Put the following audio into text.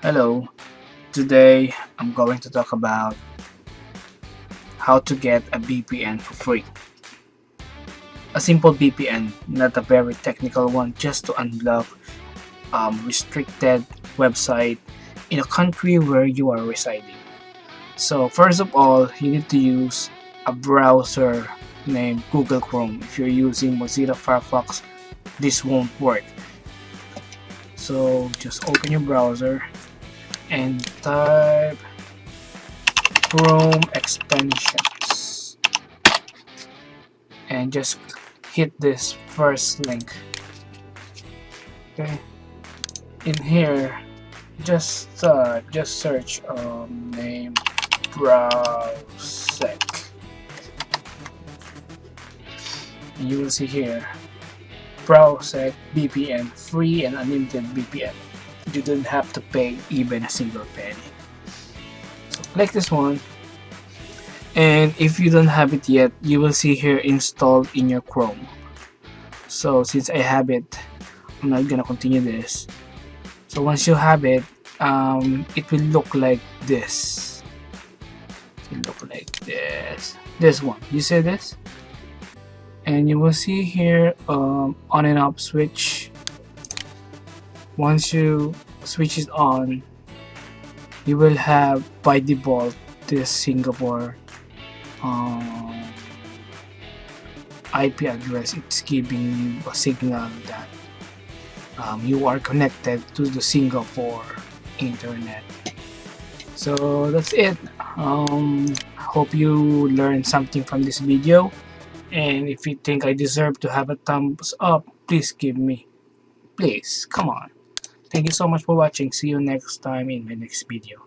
Hello, today I'm going to talk about how to get a VPN for free. A simple VPN, not a very technical one, just to unblock restricted website in a country where you are residing. So first of all, you need to use a browser named Google Chrome. If you're using Mozilla Firefox, this won't work. So just open your browser and type Chrome extensions and just hit this first link. Okay, in here just search name Browsec and you will see here Browsec VPN, free and unlimited VPN. You don't have to pay even a single penny. So click this one, and if you don't have it yet, you will see here installed in your Chrome. So since I have it, I'm not gonna continue this. So once you have it, it will look like this. It will look like this. This one, you see this? And you will see here on and off switch. Once you switch it on, you will have by default this Singapore IP address. It's giving you a signal that you are connected to the Singapore internet. So that's it. Hope you learned something from this video, and if you think I deserve to have a thumbs up, please give me. Please, come on. Thank you so much for watching. See you next time in my next video.